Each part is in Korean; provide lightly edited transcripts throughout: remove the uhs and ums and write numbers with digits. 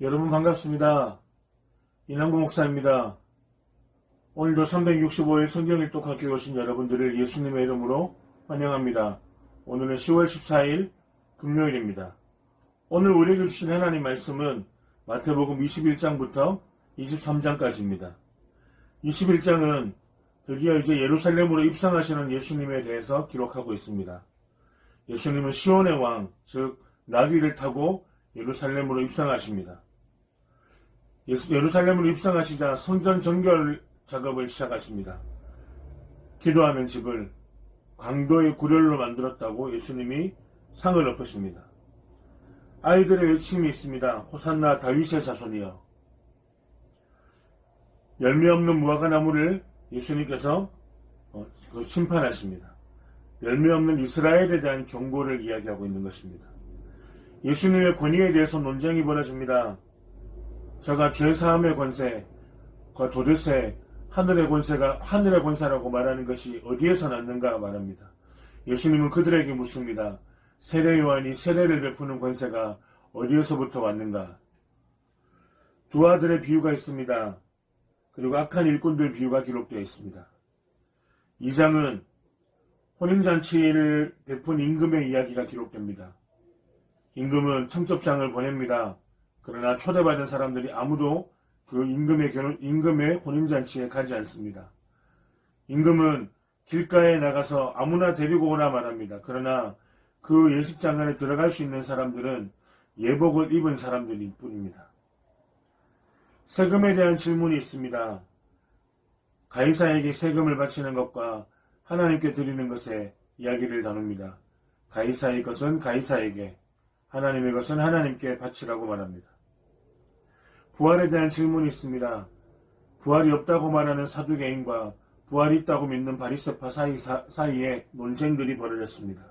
여러분 반갑습니다. 이남구 목사입니다. 오늘도 365일 성경 일독학교에 오신 여러분들을 예수님의 이름으로 환영합니다. 오늘은 10월 14일 금요일입니다. 오늘 우리에게 주신 하나님 말씀은 마태복음 21장부터 23장까지입니다. 21장은 드디어 이제 예루살렘으로 입성하시는 예수님에 대해서 기록하고 있습니다. 예수님은 시온의 왕, 즉 나귀를 타고 예루살렘으로 입성하십니다. 예루살렘으로 입성하시자 성전 정결 작업을 시작하십니다. 기도하는 집을 강도의 구렬로 만들었다고 예수님이 상을 엎으십니다. 아이들의 외침이 있습니다. 호산나 다윗의 자손이여. 열매 없는 무화과 나무를 예수님께서 심판하십니다. 열매 없는 이스라엘에 대한 경고를 이야기하고 있는 것입니다. 예수님의 권위에 대해서 논쟁이 벌어집니다. 저가 죄사함의 권세과 도대체 하늘의 권세라고 말하는 것이 어디에서 났는가 말합니다. 예수님은 그들에게 묻습니다. 세례 요한이 세례를 베푸는 권세가 어디에서부터 왔는가? 두 아들의 비유가 있습니다. 그리고 악한 일꾼들 비유가 기록되어 있습니다. 2장은 혼인잔치를 베푼 임금의 이야기가 기록됩니다. 임금은 청첩장을 보냅니다. 그러나 초대받은 사람들이 아무도 그 임금의 혼인잔치에 가지 않습니다. 임금은 길가에 나가서 아무나 데리고 오라 말합니다. 그러나 그 예식장 안에 들어갈 수 있는 사람들은 예복을 입은 사람들일 뿐입니다. 세금에 대한 질문이 있습니다. 가이사에게 세금을 바치는 것과 하나님께 드리는 것의 이야기를 나눕니다. 가이사의 것은 가이사에게, 하나님의 것은 하나님께 바치라고 말합니다. 부활에 대한 질문이 있습니다. 부활이 없다고 말하는 사두개인과 부활이 있다고 믿는 바리새파 사이에 논쟁들이 벌어졌습니다.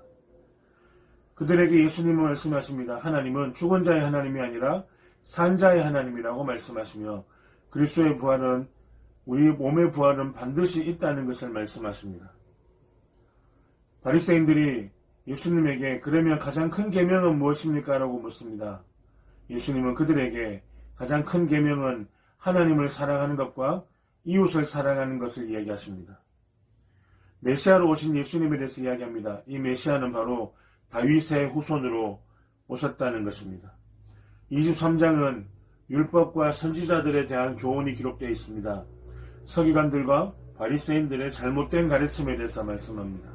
그들에게 예수님은 말씀하십니다. 하나님은 죽은 자의 하나님이 아니라 산 자의 하나님이라고 말씀하시며 그리스도의 부활은, 우리 몸의 부활은 반드시 있다는 것을 말씀하십니다. 바리새인들이 예수님에게 그러면 가장 큰 계명은 무엇입니까? 라고 묻습니다. 예수님은 그들에게 가장 큰 계명은 하나님을 사랑하는 것과 이웃을 사랑하는 것을 이야기하십니다. 메시아로 오신 예수님에 대해서 이야기합니다. 이 메시아는 바로 다윗의 후손으로 오셨다는 것입니다. 23장은 율법과 선지자들에 대한 교훈이 기록되어 있습니다. 서기관들과 바리새인들의 잘못된 가르침에 대해서 말씀합니다.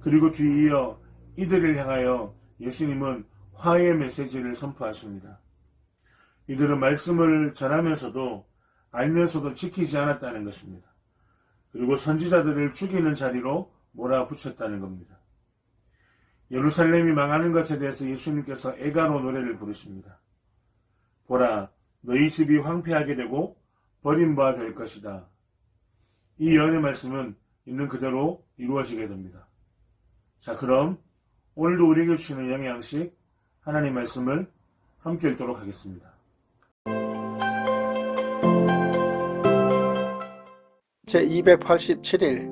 그리고 뒤이어 이들을 향하여 예수님은 화해의 메시지를 선포하십니다. 이들은 말씀을 전하면서도 알면서도 지키지 않았다는 것입니다. 그리고 선지자들을 죽이는 자리로 몰아붙였다는 겁니다. 예루살렘이 망하는 것에 대해서 예수님께서 애가로 노래를 부르십니다. 보라, 너희 집이 황폐하게 되고 버림바 될 것이다. 이 예언의 말씀은 있는 그대로 이루어지게 됩니다. 자, 그럼 오늘도 우리에게 주시는 영양식 하나님 말씀을 함께 읽도록 하겠습니다. 제287일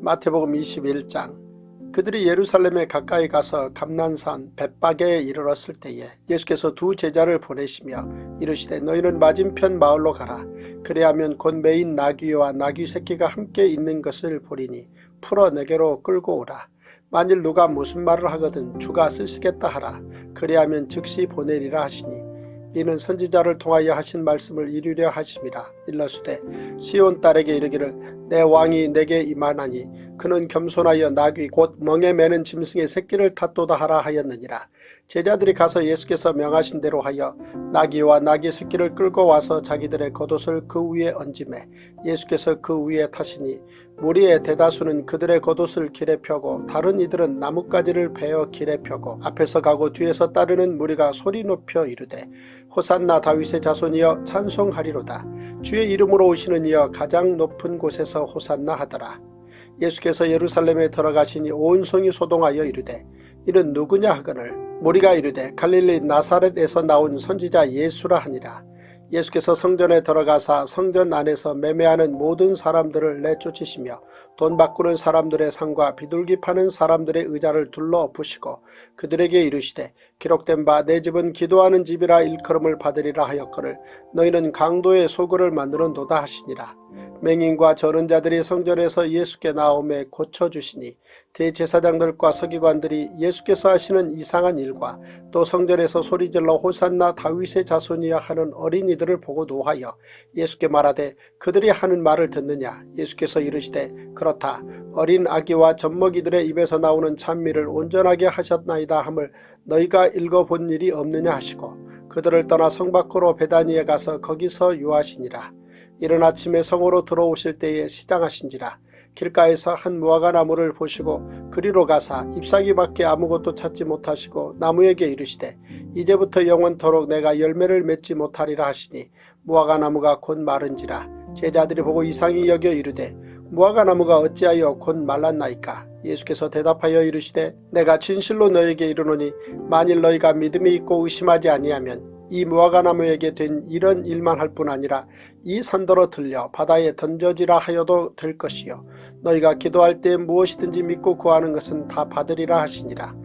마태복음 21장. 그들이 예루살렘에 가까이 가서 감난산 벳바게에 이르렀을 때에 예수께서 두 제자를 보내시며 이르시되 너희는 맞은편 마을로 가라. 그래야면 곧 메인 나귀와 나귀 새끼가 함께 있는 것을 보리니 풀어 내게로 끌고 오라. 만일 누가 무슨 말을 하거든 주가 쓰시겠다 하라. 그래야면 즉시 보내리라 하시니 이는 선지자를 통하여 하신 말씀을 이루려 하심이라. 일러스되 시온 딸에게 이르기를 내 왕이 내게 임하나니 그는 겸손하여 나귀 곧 멍에 매는 짐승의 새끼를 탔도다 하라 하였느니라. 제자들이 가서 예수께서 명하신 대로 하여 나귀와 나귀 새끼를 끌고 와서 자기들의 겉옷을 그 위에 얹음에 예수께서 그 위에 타시니 무리의 대다수는 그들의 겉옷을 길에 펴고 다른 이들은 나뭇가지를 베어 길에 펴고 앞에서 가고 뒤에서 따르는 무리가 소리 높여 이르되 호산나 다윗의 자손이여 찬송하리로다. 주의 이름으로 오시는 이여 가장 높은 곳에서 호산나 하더라. 예수께서 예루살렘에 들어가시니 온 성이 소동하여 이르되 이는 누구냐 하거늘 무리가 이르되 갈릴리 나사렛에서 나온 선지자 예수라 하니라. 예수께서 성전에 들어가사 성전 안에서 매매하는 모든 사람들을 내쫓으시며 돈 바꾸는 사람들의 상과 비둘기 파는 사람들의 의자를 둘러 부시고 그들에게 이르시되 기록된 바 내 집은 기도하는 집이라 일컬음을 받으리라 하였거늘 너희는 강도의 소굴을 만드는도다 하시니라. 맹인과 저는 자들이 성전에서 예수께 나오매 고쳐주시니 대제사장들과 서기관들이 예수께서 하시는 이상한 일과 또 성전에서 소리질러 호산나 다윗의 자손이야 하는 어린이들을 보고 노하여 예수께 말하되 그들이 하는 말을 듣느냐. 예수께서 이르시되 그렇다. 어린 아기와 젖먹이들의 입에서 나오는 찬미를 온전하게 하셨나이다 함을 너희가 읽어본 일이 없느냐 하시고 그들을 떠나 성 밖으로 베다니에 가서 거기서 유하시니라. 이른 아침에 성으로 들어오실 때에 시장하신지라. 길가에서 한 무화과 나무를 보시고 그리로 가사 잎사귀밖에 아무것도 찾지 못하시고 나무에게 이르시되 이제부터 영원토록 내가 열매를 맺지 못하리라 하시니 무화과 나무가 곧 마른지라. 제자들이 보고 이상히 여겨 이르되 무화과 나무가 어찌하여 곧 말랐나이까. 예수께서 대답하여 이르시되 내가 진실로 너에게 이르노니 만일 너희가 믿음이 있고 의심하지 아니하면 이 무화과나무에게 된 이런 일만 할 뿐 아니라 이 산더러 들려 바다에 던져지라 하여도 될 것이요 너희가 기도할 때 무엇이든지 믿고 구하는 것은 다 받으리라 하시니라.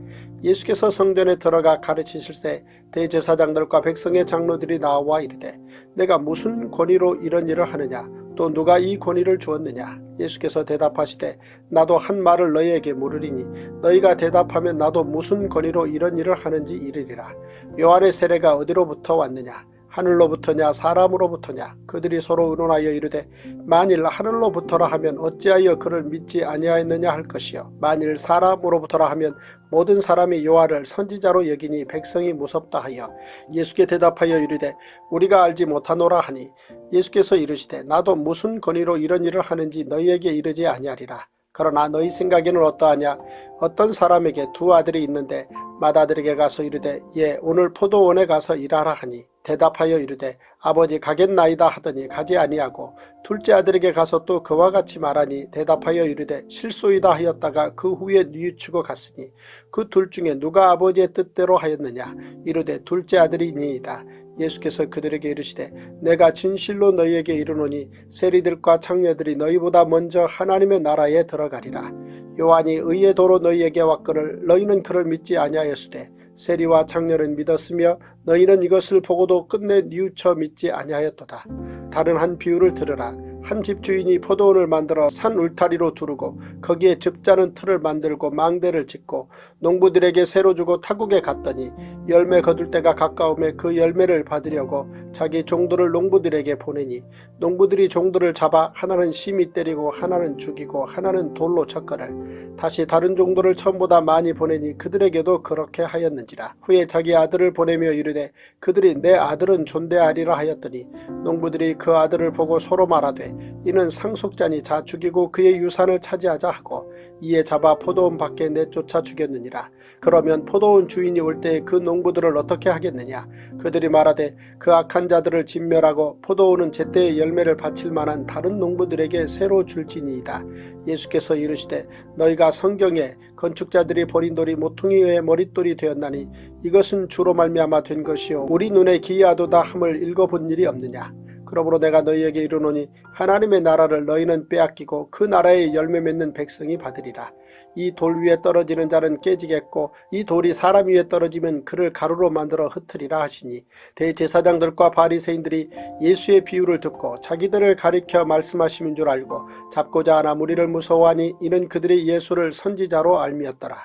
예수께서 성전에 들어가 가르치실새 대제사장들과 백성의 장로들이 나와 이르되 내가 무슨 권위로 이런 일을 하느냐. 또 누가 이 권위를 주었느냐. 예수께서 대답하시되 나도 한 말을 너희에게 물으리니 너희가 대답하면 나도 무슨 권위로 이런 일을 하는지 이르리라. 요한의 세례가 어디로부터 왔느냐. 하늘로부터냐 사람으로부터냐. 그들이 서로 의논하여 이르되 만일 하늘로부터라 하면 어찌하여 그를 믿지 아니하였느냐 할 것이요 만일 사람으로부터라 하면 모든 사람이 요한을 선지자로 여기니 백성이 무섭다 하여 예수께 대답하여 이르되 우리가 알지 못하노라 하니 예수께서 이르시되 나도 무슨 권위로 이런 일을 하는지 너희에게 이르지 아니하리라. 그러나 너희 생각에는 어떠하냐. 어떤 사람에게 두 아들이 있는데 맏아들에게 가서 이르되 예 오늘 포도원에 가서 일하라 하니 대답하여 이르되 아버지 가겠나이다 하더니 가지 아니하고 둘째 아들에게 가서 또 그와 같이 말하니 대답하여 이르되 실소이다 하였다가 그 후에 뉘우치고 갔으니 그 둘 중에 누가 아버지의 뜻대로 하였느냐. 이르되 둘째 아들이니이다. 예수께서 그들에게 이르시되 내가 진실로 너희에게 이르노니 세리들과 창녀들이 너희보다 먼저 하나님의 나라에 들어가리라. 요한이 의의 도로 너희에게 왔거늘 너희는 그를 믿지 아니하였으되 세리와 창녀는 믿었으며 너희는 이것을 보고도 끝내 뉘우쳐 믿지 아니하였도다. 다른 한 비유를 들으라. 한 집주인이 포도원을 만들어 산 울타리로 두르고 거기에 즙자는 틀을 만들고 망대를 짓고 농부들에게 새로 주고 타국에 갔더니 열매 거둘 때가 가까우매 그 열매를 받으려고 자기 종들을 농부들에게 보내니 농부들이 종들을 잡아 하나는 심히 때리고 하나는 죽이고 하나는 돌로 쳤거늘 다시 다른 종들을 처음보다 많이 보내니 그들에게도 그렇게 하였는지라. 후에 자기 아들을 보내며 이르되 그들이 내 아들은 존대하리라 하였더니 농부들이 그 아들을 보고 서로 말하되 이는 상속자니 자 죽이고 그의 유산을 차지하자 하고 이에 잡아 포도원 밖에 내쫓아 죽였느니라. 그러면 포도원 주인이 올 때에 그 농부들을 어떻게 하겠느냐. 그들이 말하되 그 악한 자들을 진멸하고 포도원은 제때에 열매를 바칠 만한 다른 농부들에게 새로 줄지니이다. 예수께서 이르시되 너희가 성경에 건축자들이 버린 돌이 모퉁이의 머릿돌이 되었나니 이것은 주로 말미암아 된 것이요 우리 눈에 기이하도다 함을 읽어본 일이 없느냐. 그러므로 내가 너희에게 이르노니 하나님의 나라를 너희는 빼앗기고 그 나라의 열매 맺는 백성이 받으리라. 이 돌 위에 떨어지는 자는 깨지겠고 이 돌이 사람 위에 떨어지면 그를 가루로 만들어 흩으리라 하시니 대제사장들과 바리새인들이 예수의 비유를 듣고 자기들을 가리켜 말씀하심인 줄 알고 잡고자 하나 무리를 무서워하니 이는 그들이 예수를 선지자로 알미었더라.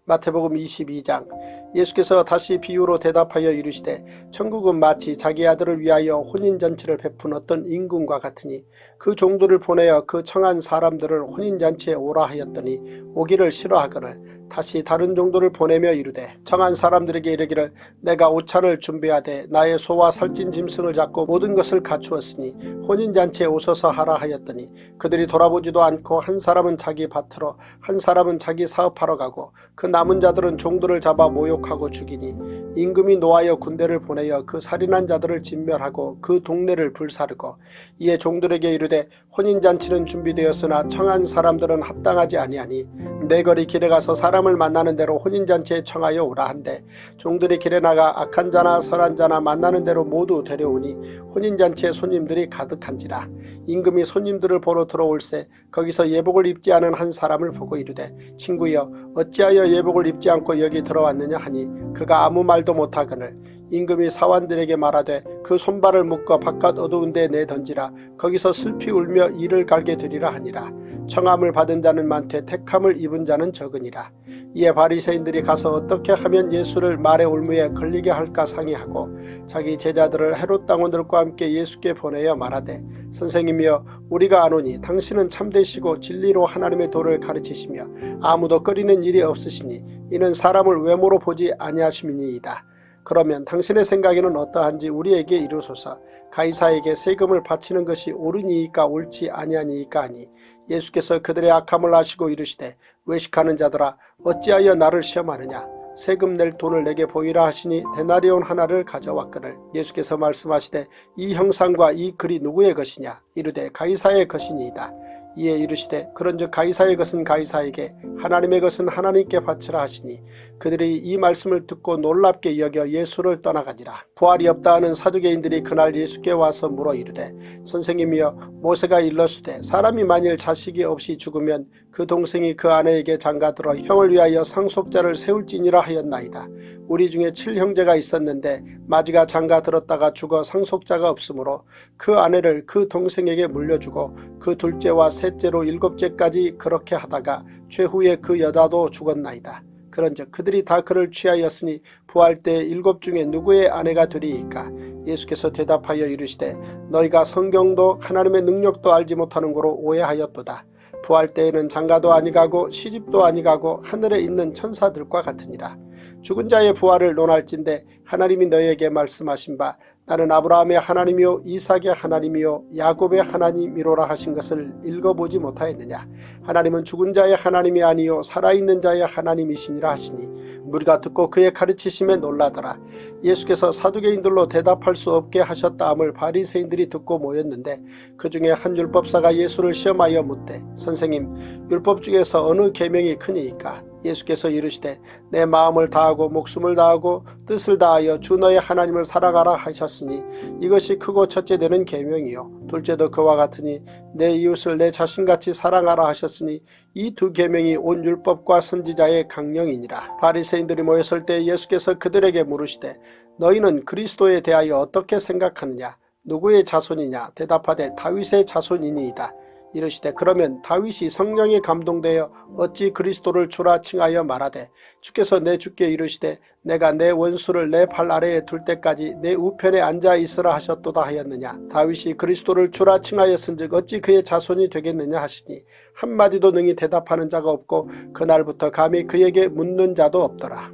마태복음 22장. 예수께서 다시 비유로 대답하여 이르시되 천국은 마치 자기 아들을 위하여 혼인잔치를 베푼 어떤 임금과 같으니 그 종들을 보내어 그 청한 사람들을 혼인잔치에 오라 하였더니 오기를 싫어하거늘 다시 다른 종들을 보내며 이르되 청한 사람들에게 이르기를 내가 오찬을 준비하되 나의 소와 살찐 짐승을 잡고 모든 것을 갖추었으니 혼인잔치에 오소서 하라 하였더니 그들이 돌아보지도 않고 한 사람은 자기 밭으로 한 사람은 자기 사업하러 가고 그 남은 자들은 종들을 잡아 모욕하고 죽이니 임금이 노하여 군대를 보내어 그 살인한 자들을 진멸하고 그 동네를 불사르고 이에 종들에게 이르되 혼인잔치는 준비되었으나 청한 사람들은 합당하지 아니하니 내 거리 길에 가서 사람을 만나는 대로 혼인잔치에 청하여 오라 한대 종들이 길에 나가 악한 자나 선한 자나 만나는 대로 모두 데려오니 혼인잔치에 손님들이 가득한지라. 임금이 손님들을 보러 들어올세 거기서 예복을 입지 않은 한 사람을 보고 이르되 친구여 어찌하여 예복을 입지 않고 여기 들어왔느냐 하니 그가 아무 말도 못하거늘 임금이 사환들에게 말하되 그 손발을 묶어 바깥 어두운 데 내던지라. 거기서 슬피 울며 이를 갈게 되리라 하니라. 청함을 받은 자는 많되 택함을 입은 자는 적으니라. 이에 바리새인들이 가서 어떻게 하면 예수를 말의 올무에 걸리게 할까 상의하고 자기 제자들을 헤롯 당원들과 함께 예수께 보내어 말하되 선생님이여 우리가 아노니 당신은 참되시고 진리로 하나님의 도를 가르치시며 아무도 꺼리는 일이 없으시니 이는 사람을 외모로 보지 아니하심이니이다. 그러면 당신의 생각에는 어떠한지 우리에게 이르소서. 가이사에게 세금을 바치는 것이 옳으니이까 옳지 아니하니이까 하니 예수께서 그들의 악함을 아시고 이르시되 외식하는 자들아 어찌하여 나를 시험하느냐. 세금 낼 돈을 내게 보이라 하시니 데나리온 하나를 가져왔거늘 예수께서 말씀하시되 이 형상과 이 글이 누구의 것이냐. 이르되 가이사의 것이니이다. 이에 이르시되 그런즉 가이사의 것은 가이사에게 하나님의 것은 하나님께 바치라 하시니 그들이 이 말씀을 듣고 놀랍게 여겨 예수를 떠나가니라. 부활이 없다 하는 사두개인들이 그날 예수께 와서 물어 이르되 선생님이여 모세가 일렀으되 사람이 만일 자식이 없이 죽으면 그 동생이 그 아내에게 장가들어 형을 위하여 상속자를 세울지니라 하였나이다. 우리 중에 7형제가 있었는데 마지가 장가들었다가 죽어 상속자가 없으므로 그 아내를 그 동생에게 물려주고 그 둘째와 셋째로 7째까지 그렇게 하다가 최후에 그 여자도 죽었나이다. 그런즉 그들이 다 그를 취하였으니 부활 때 7 중에 누구의 아내가 되리이까. 예수께서 대답하여 이르시되 너희가 성경도 하나님의 능력도 알지 못하는 거로 오해하였도다. 부활 때에는 장가도 아니가고 시집도 아니가고 하늘에 있는 천사들과 같으니라. 죽은 자의 부활을 논할진대 하나님이 너희에게 말씀하신 바 나는 아브라함의 하나님이요 이삭의 하나님이요 야곱의 하나님이로라 하신 것을 읽어보지 못하였느냐. 하나님은 죽은 자의 하나님이 아니요 살아있는 자의 하나님이시니라 하시니 무리가 듣고 그의 가르치심에 놀라더라. 예수께서 사두개인들로 대답할 수 없게 하셨다함을 바리새인들이 듣고 모였는데 그 중에 한 율법사가 예수를 시험하여 묻되 선생님 율법 중에서 어느 계명이 크니이까. 예수께서 이르시되 내 마음을 다하고 목숨을 다하고 뜻을 다하여 주 너의 하나님을 사랑하라 하셨으니 이것이 크고 첫째 되는 계명이요 둘째도 그와 같으니 내 이웃을 내 자신같이 사랑하라 하셨으니 이 두 계명이 온 율법과 선지자의 강령이니라. 바리새인들이 모였을 때 예수께서 그들에게 물으시되 너희는 그리스도에 대하여 어떻게 생각하느냐. 누구의 자손이냐. 대답하되 다윗의 자손이니이다. 이르시되 그러면 다윗이 성령에 감동되어 어찌 그리스도를 주라 칭하여 말하되 주께서 내 주께 이르시되 내가 내 원수를 내 발 아래에 둘 때까지 내 우편에 앉아 있으라 하셨도다 하였느냐. 다윗이 그리스도를 주라 칭하였은즉 어찌 그의 자손이 되겠느냐 하시니 한마디도 능히 대답하는 자가 없고 그날부터 감히 그에게 묻는 자도 없더라.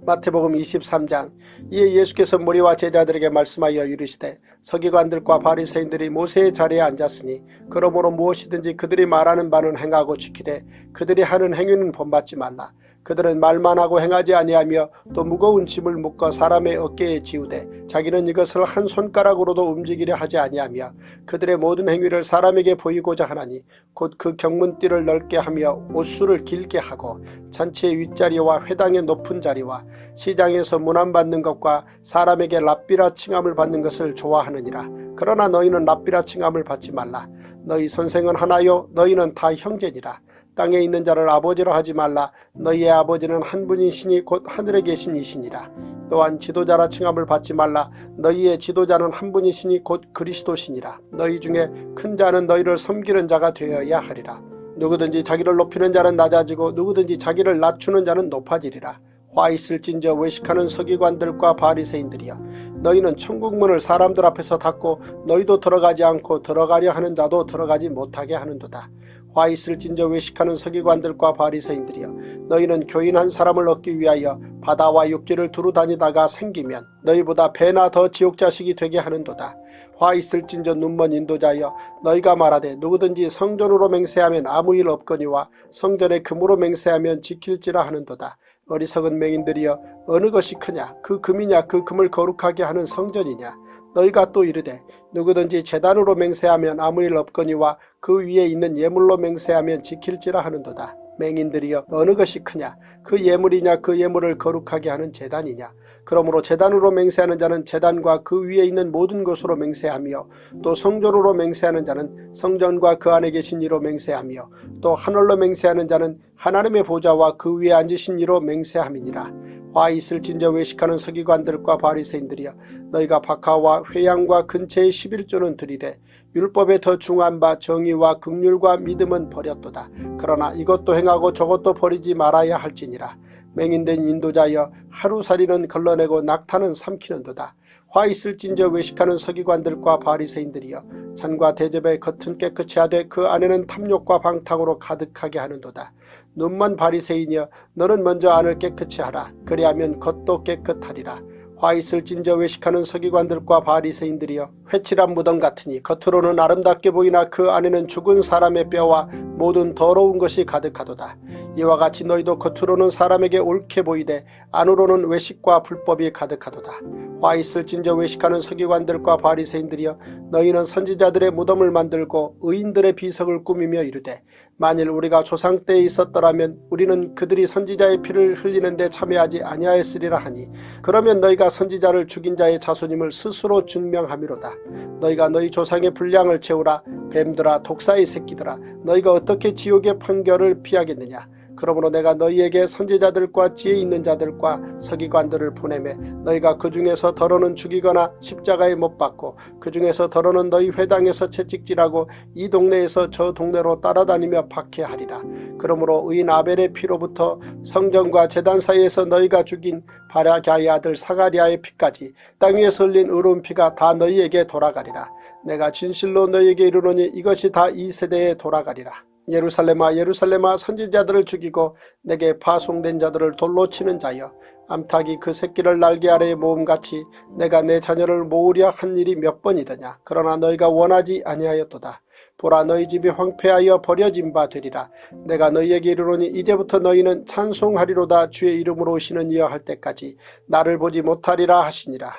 마태복음 23장. 이에 예수께서 무리와 제자들에게 말씀하여 이르시되 서기관들과 바리새인들이 모세의 자리에 앉았으니 그러므로 무엇이든지 그들이 말하는 바는 행하고 지키되 그들이 하는 행위는 본받지 말라. 그들은 말만 하고 행하지 아니하며 또 무거운 짐을 묶어 사람의 어깨에 지우되 자기는 이것을 한 손가락으로도 움직이려 하지 아니하며 그들의 모든 행위를 사람에게 보이고자 하나니 곧 그 경문띠를 넓게 하며 옷수를 길게 하고 잔치의 윗자리와 회당의 높은 자리와 시장에서 문안받는 것과 사람에게 랍비라 칭함을 받는 것을 좋아하느니라. 그러나 너희는 랍비라 칭함을 받지 말라. 너희 선생은 하나요 너희는 다 형제니라. 땅에 있는 자를 아버지라 하지 말라. 너희의 아버지는 한 분이시니 곧 하늘에 계신 이시니라. 또한 지도자라 칭함을 받지 말라. 너희의 지도자는 한 분이시니 곧 그리스도시니라. 너희 중에 큰 자는 너희를 섬기는 자가 되어야 하리라. 누구든지 자기를 높이는 자는 낮아지고 누구든지 자기를 낮추는 자는 높아지리라. 화 있을진저 외식하는 서기관들과 바리새인들이여 너희는 천국문을 사람들 앞에서 닫고 너희도 들어가지 않고 들어가려 하는 자도 들어가지 못하게 하는도다. 화 있을진저 외식하는 서기관들과 바리새인들이여, 너희는 교인 한 사람을 얻기 위하여 바다와 육지를 두루 다니다가 생기면 너희보다 배나 더 지옥자식이 되게 하는도다. 화 있을진저 눈먼 인도자여, 너희가 말하되 누구든지 성전으로 맹세하면 아무 일 없거니와 성전의 금으로 맹세하면 지킬지라 하는도다. 어리석은 맹인들이여, 어느 것이 크냐? 그 금이냐? 그 금을 거룩하게 하는 성전이냐? 너희가 또 이르되 누구든지 제단으로 맹세하면 아무 일 없거니와 그 위에 있는 예물로 맹세하면 지킬지라 하는도다. 맹인들이여, 어느 것이 크냐? 그 예물이냐? 그 예물을 거룩하게 하는 제단이냐? 그러므로 제단으로 맹세하는 자는 제단과 그 위에 있는 모든 것으로 맹세하며, 또 성전으로 맹세하는 자는 성전과 그 안에 계신 이로 맹세하며, 또 하늘로 맹세하는 자는 하나님의 보좌와 그 위에 앉으신 이로 맹세함이니라. 화 있을진저 외식하는 서기관들과 바리새인들이여, 너희가 박하와 회양과 근체의 11조는 드리되 율법에 더 중한 바 정의와 긍휼과 믿음은 버렸도다. 그러나 이것도 행하고 저것도 버리지 말아야 할지니라. 맹인된 인도자여, 하루살이는 걸러내고 낙타는 삼키는도다. 화 있을진저 외식하는 서기관들과 바리새인들이여, 잔과 대접의 겉은 깨끗이 하되 그 안에는 탐욕과 방탕으로 가득하게 하는도다. 눈먼 바리새인이여, 너는 먼저 안을 깨끗이 하라. 그리하면 겉도 깨끗하리라. 화 있을진저 외식하는 서기관들과 바리새인들이여, 회칠한 무덤 같으니 겉으로는 아름답게 보이나 그 안에는 죽은 사람의 뼈와 모든 더러운 것이 가득하도다. 이와 같이 너희도 겉으로는 사람에게 옳게 보이되 안으로는 외식과 불법이 가득하도다. 화 있을진저 외식하는 서기관들과 바리새인들이여, 너희는 선지자들의 무덤을 만들고 의인들의 비석을 꾸미며 이르되 만일 우리가 조상 때에 있었더라면 우리는 그들이 선지자의 피를 흘리는데 참여하지 아니하였으리라 하니, 그러면 너희가 선지자를 죽인 자의 자손임을 스스로 증명함이로다. 너희가 너희 조상의 분량을 채우라. 뱀들아, 독사의 새끼들아, 너희가 어떻게 지옥의 판결을 피하겠느냐? 그러므로 내가 너희에게 선지자들과 지혜 있는 자들과 서기관들을 보내매 너희가 그 중에서 더러는 죽이거나 십자가에 못 박고 그 중에서 더러는 너희 회당에서 채찍질하고 이 동네에서 저 동네로 따라다니며 박해하리라. 그러므로 의인 아벨의 피로부터 성전과 제단 사이에서 너희가 죽인 바라갸의 아들 사가리아의 피까지 땅 위에서 흘린 의로운 피가 다 너희에게 돌아가리라. 내가 진실로 너희에게 이르노니 이것이 다 이 세대에 돌아가리라. 예루살렘아, 예루살렘아, 선지자들을 죽이고 내게 파송된 자들을 돌로 치는 자여, 암탉이 그 새끼를 날개 아래에 모음같이 내가 내 자녀를 모으려 한 일이 몇 번이더냐. 그러나 너희가 원하지 아니하였도다. 보라, 너희 집이 황폐하여 버려진 바 되리라. 내가 너희에게 이르노니 이제부터 너희는 찬송하리로다. 주의 이름으로 오시는 이여 할 때까지 나를 보지 못하리라 하시니라.